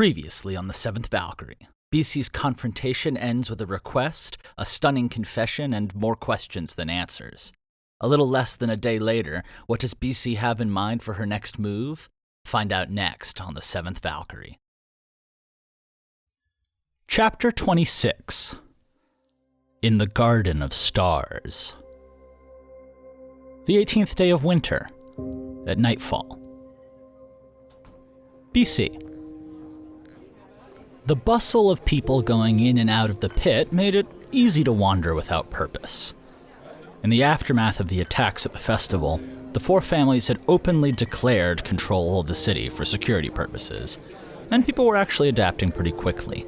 Previously on the Seventh Valkyrie, BC's confrontation ends with a request, a stunning confession, and more questions than answers. A little less than a day later, what does BC have in mind for her next move? Find out next on the Seventh Valkyrie. Chapter 26. In the Garden of Stars. The 18th day of winter, at nightfall. BC. The bustle of people going in and out of the pit made it easy to wander without purpose. In the aftermath of the attacks at the festival, the four families had openly declared control of the city for security purposes, and people were actually adapting pretty quickly.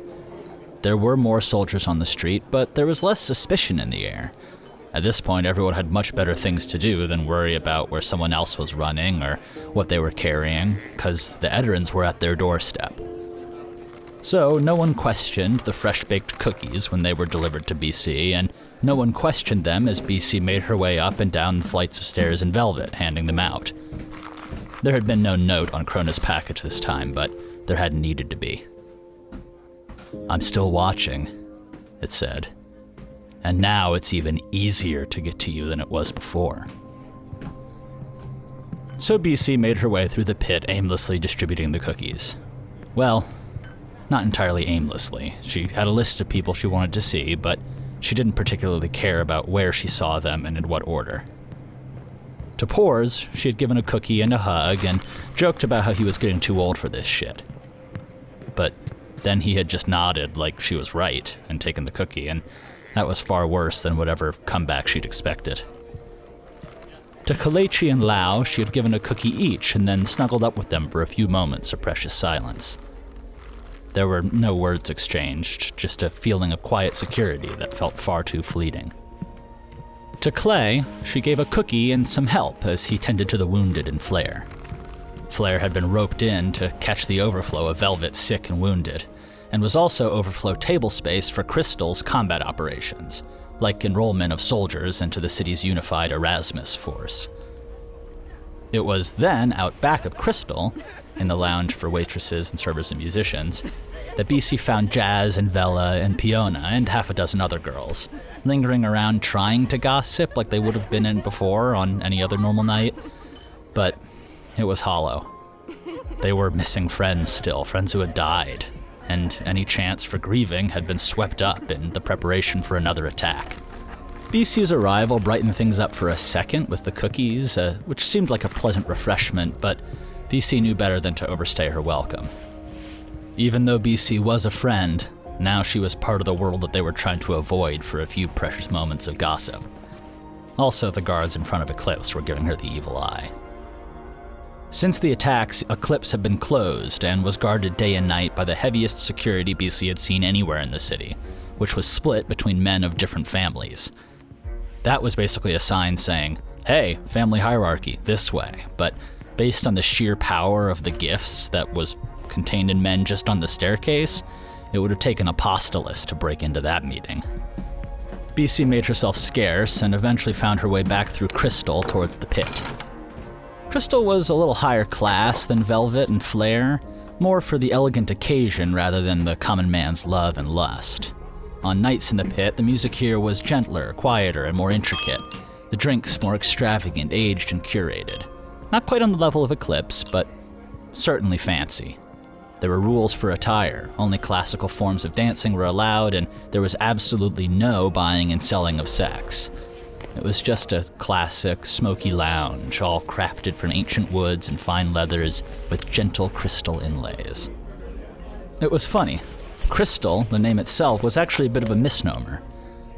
There were more soldiers on the street, but there was less suspicion in the air. At this point, everyone had much better things to do than worry about where someone else was running or what they were carrying, because the Eterans were at their doorstep. So no one questioned the fresh-baked cookies when they were delivered to BC, and no one questioned them as BC made her way up and down the flights of stairs in velvet, handing them out. There had been no note on Krona's package this time, but there hadn't needed to be. "I'm still watching," it said. "And now it's even easier to get to you than it was before." So BC made her way through the pit, aimlessly distributing the cookies. Well, not entirely aimlessly. She had a list of people she wanted to see, but she didn't particularly care about where she saw them and in what order. To Pors, she had given a cookie and a hug and joked about how he was getting too old for this shit. But then he had just nodded like she was right and taken the cookie, and that was far worse than whatever comeback she'd expected. To Kalechi and Lao, she had given a cookie each and then snuggled up with them for a few moments of precious silence. There were no words exchanged, just a feeling of quiet security that felt far too fleeting. To Clay, she gave a cookie and some help as he tended to the wounded in Flare. Flare had been roped in to catch the overflow of Velvet sick and wounded, and was also overflow table space for Crystal's combat operations, like enrollment of soldiers into the city's unified Erasmus force. It was then out back of Crystal, in the lounge for waitresses and servers and musicians, that BC found Jazz and Vela and Piona and half a dozen other girls, lingering around trying to gossip like they would have been in before on any other normal night. But it was hollow. They were missing friends still, friends who had died, and any chance for grieving had been swept up in the preparation for another attack. BC's arrival brightened things up for a second with the cookies, which seemed like a pleasant refreshment, but BC knew better than to overstay her welcome. Even though BC was a friend, now she was part of the world that they were trying to avoid for a few precious moments of gossip. Also, the guards in front of Eclipse were giving her the evil eye. Since the attacks, Eclipse had been closed and was guarded day and night by the heaviest security BC had seen anywhere in the city, which was split between men of different families. That was basically a sign saying, "Hey, family hierarchy, this way," but based on the sheer power of the gifts that was contained in men just on the staircase, it would have taken a apostolist to break into that meeting. BC made herself scarce and eventually found her way back through Crystal towards the pit. Crystal was a little higher class than Velvet and Flare, more for the elegant occasion rather than the common man's love and lust. On nights in the pit, the music here was gentler, quieter, and more intricate, the drinks more extravagant, aged, and curated. Not quite on the level of Eclipse, but certainly fancy. There were rules for attire, only classical forms of dancing were allowed, and there was absolutely no buying and selling of sex. It was just a classic, smoky lounge, all crafted from ancient woods and fine leathers with gentle crystal inlays. It was funny. Crystal, the name itself, was actually a bit of a misnomer.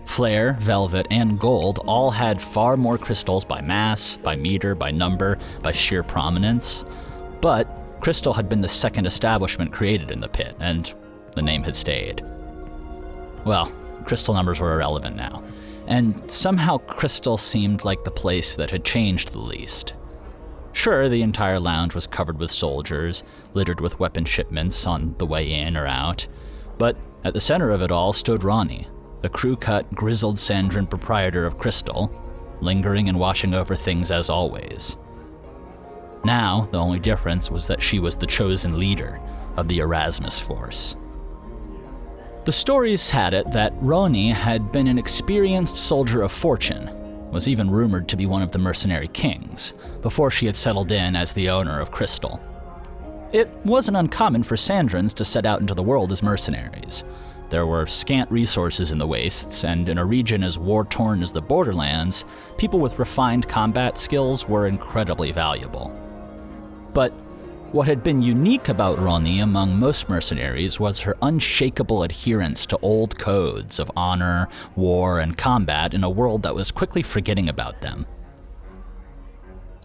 Flare, Velvet, and Gold all had far more crystals by mass, by meter, by number, by sheer prominence. But Crystal had been the second establishment created in the pit, and the name had stayed. Well, crystal numbers were irrelevant now, and somehow Crystal seemed like the place that had changed the least. Sure, the entire lounge was covered with soldiers, littered with weapon shipments on the way in or out, but at the center of it all stood Ronnie, the crew-cut, grizzled Sandran proprietor of Crystal, lingering and watching over things as always. Now, the only difference was that she was the chosen leader, of the Erasmus Force. The stories had it that Roni had been an experienced soldier of fortune, was even rumored to be one of the mercenary kings, before she had settled in as the owner of Crystal. It wasn't uncommon for Sandrins to set out into the world as mercenaries. There were scant resources in the wastes, and in a region as war-torn as the Borderlands, people with refined combat skills were incredibly valuable. But what had been unique about Roni among most mercenaries was her unshakable adherence to old codes of honor, war, and combat in a world that was quickly forgetting about them.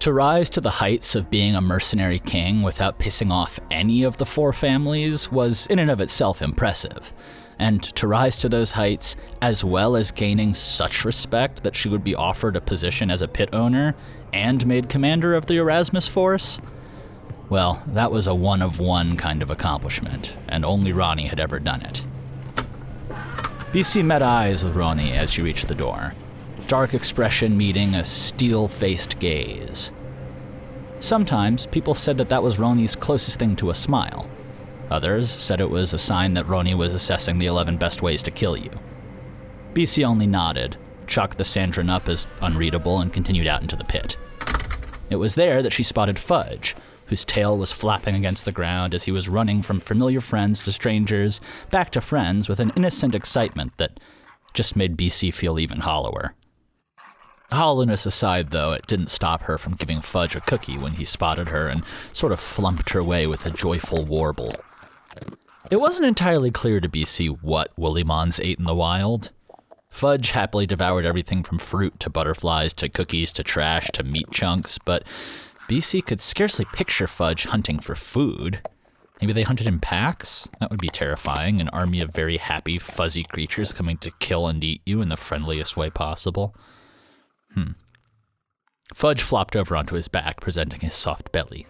To rise to the heights of being a mercenary king without pissing off any of the four families was in and of itself impressive. And to rise to those heights, as well as gaining such respect that she would be offered a position as a pit owner and made commander of the Erasmus Force, well, that was a one-of-one kind of accomplishment, and only Roni had ever done it. BC met eyes with Roni as she reached the door, dark expression meeting a steel-faced gaze. Sometimes people said that was Roni's closest thing to a smile. Others said it was a sign that Roni was assessing the 11 best ways to kill you. BC only nodded, chalked the Sandrin up as unreadable, and continued out into the pit. It was there that she spotted Fudge, whose tail was flapping against the ground as he was running from familiar friends to strangers, back to friends with an innocent excitement that just made BC feel even hollower. Hollowness aside, though, it didn't stop her from giving Fudge a cookie when he spotted her and sort of flumped her way with a joyful warble. It wasn't entirely clear to BC what Woolymons ate in the wild. Fudge happily devoured everything from fruit to butterflies to cookies to trash to meat chunks, but BC could scarcely picture Fudge hunting for food. Maybe they hunted in packs? That would be terrifying, an army of very happy, fuzzy creatures coming to kill and eat you in the friendliest way possible. Fudge flopped over onto his back, presenting his soft belly.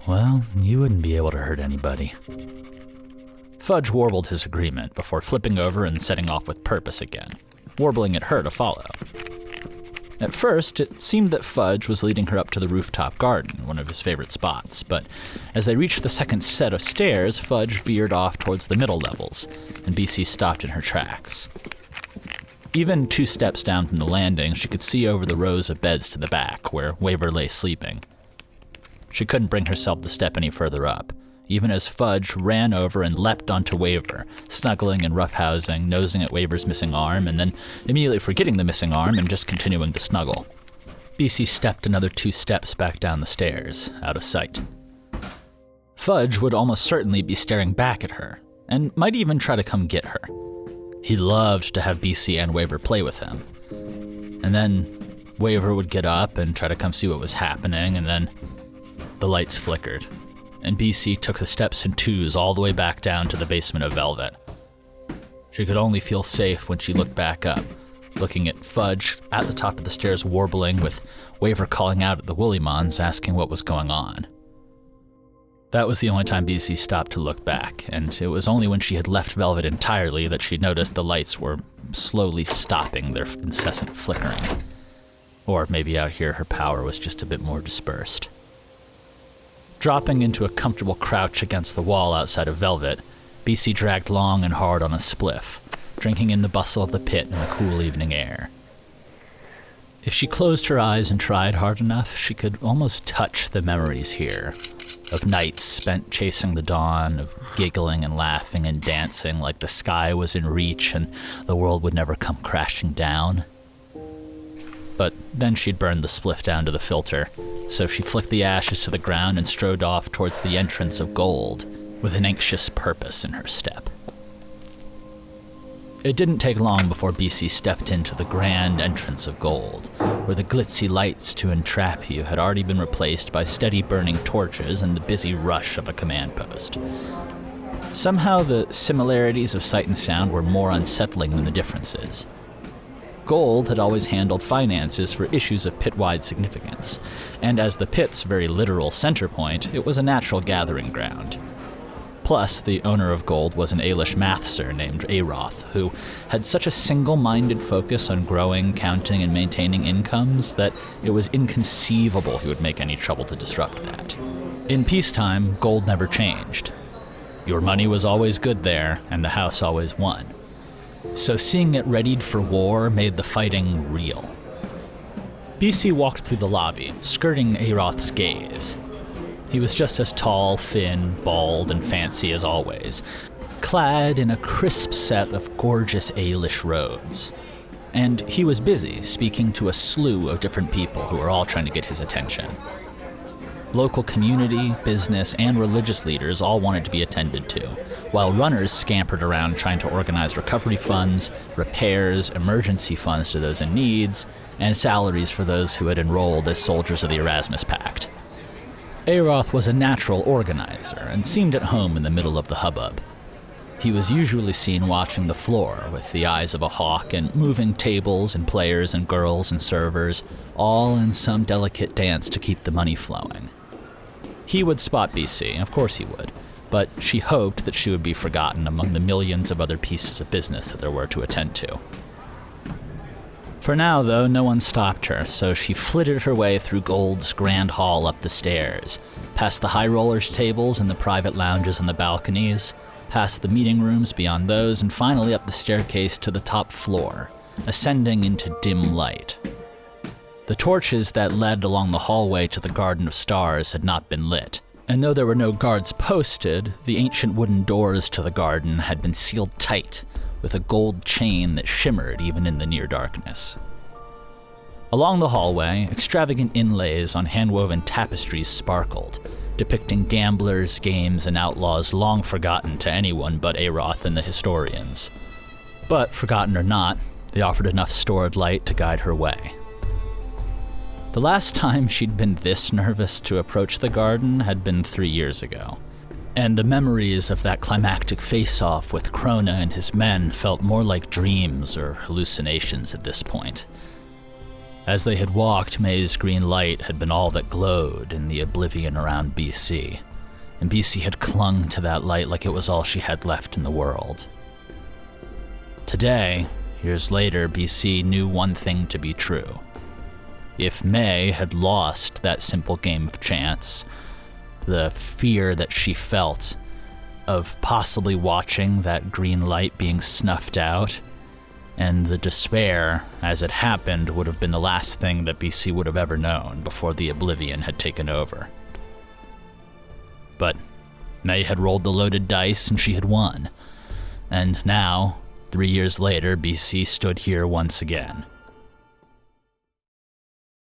Well, you wouldn't be able to hurt anybody. Fudge warbled his agreement before flipping over and setting off with purpose again, warbling at her to follow. At first, it seemed that Fudge was leading her up to the rooftop garden, one of his favorite spots, but as they reached the second set of stairs, Fudge veered off towards the middle levels, and BC stopped in her tracks. Even 2 steps down from the landing, she could see over the rows of beds to the back, where Wayver lay sleeping. She couldn't bring herself to step any further up, even as Fudge ran over and leapt onto Wayver, snuggling and roughhousing, nosing at Wayver's missing arm, and then immediately forgetting the missing arm and just continuing to snuggle. BC stepped another 2 steps back down the stairs, out of sight. Fudge would almost certainly be staring back at her, and might even try to come get her. He loved to have BC and Wayver play with him. And then Wayver would get up and try to come see what was happening, and then the lights flickered, and BC took the steps in 2s all the way back down to the basement of Velvet. She could only feel safe when she looked back up, looking at Fudge at the top of the stairs warbling, with Wayver calling out at the Woolymons asking what was going on. That was the only time BC stopped to look back, and it was only when she had left Velvet entirely that she noticed the lights were slowly stopping their incessant flickering. Or maybe out here her power was just a bit more dispersed. Dropping into a comfortable crouch against the wall outside of Velvet, BC dragged long and hard on a spliff, drinking in the bustle of the pit and the cool evening air. If she closed her eyes and tried hard enough, she could almost touch the memories here, of nights spent chasing the dawn, of giggling and laughing and dancing like the sky was in reach and the world would never come crashing down. But then she'd burned the spliff down to the filter, so she flicked the ashes to the ground and strode off towards the entrance of Gold, with an anxious purpose in her step. It didn't take long before BC stepped into the grand entrance of Gold, where the glitzy lights to entrap you had already been replaced by steady burning torches and the busy rush of a command post. Somehow the similarities of sight and sound were more unsettling than the differences. Gold had always handled finances for issues of pit-wide significance, and as the pit's very literal center point, it was a natural gathering ground. Plus, the owner of Gold was an Aelish mathser named Aroth, who had such a single-minded focus on growing, counting, and maintaining incomes that it was inconceivable he would make any trouble to disrupt that. In peacetime, gold never changed. Your money was always good there, and the house always won. So seeing it readied for war made the fighting real. BC walked through the lobby, skirting Aroth's gaze. He was just as tall, thin, bald, and fancy as always, clad in a crisp set of gorgeous Aelish robes. And he was busy speaking to a slew of different people who were all trying to get his attention. Local community, business, and religious leaders all wanted to be attended to, while runners scampered around trying to organize recovery funds, repairs, emergency funds to those in need, and salaries for those who had enrolled as soldiers of the Erasmus Pact. Aroth was a natural organizer and seemed at home in the middle of the hubbub. He was usually seen watching the floor with the eyes of a hawk and moving tables and players and girls and servers, all in some delicate dance to keep the money flowing. He would spot BC, of course he would, but she hoped that she would be forgotten among the millions of other pieces of business that there were to attend to. For now, though, no one stopped her, so she flitted her way through Gold's grand hall up the stairs, past the high rollers' tables and the private lounges on the balconies, past the meeting rooms beyond those, and finally up the staircase to the top floor, ascending into dim light. The torches that led along the hallway to the Garden of Stars had not been lit, and though there were no guards posted, the ancient wooden doors to the garden had been sealed tight, with a gold chain that shimmered even in the near darkness. Along the hallway, extravagant inlays on hand-woven tapestries sparkled, depicting gamblers, games, and outlaws long forgotten to anyone but Aroth and the historians. But, forgotten or not, they offered enough stored light to guide her way. The last time she'd been this nervous to approach the garden had been 3 years ago, and the memories of that climactic face-off with Krona and his men felt more like dreams or hallucinations at this point. As they had walked, May's green light had been all that glowed in the oblivion around BC, and BC had clung to that light like it was all she had left in the world. Today, years later, BC knew one thing to be true. If May had lost that simple game of chance, the fear that she felt of possibly watching that green light being snuffed out, and the despair as it happened would have been the last thing that BC would have ever known before the oblivion had taken over. But May had rolled the loaded dice and she had won. And now, 3 years later, BC stood here once again.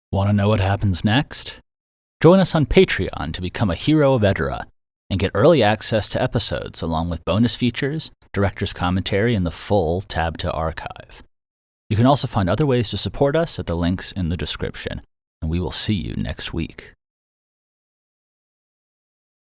Want to know what happens next? Join us on Patreon to become a hero of Edera and get early access to episodes along with bonus features, director's commentary, and the full Tab to archive. You can also find other ways to support us at the links in the description, and we will see you next week.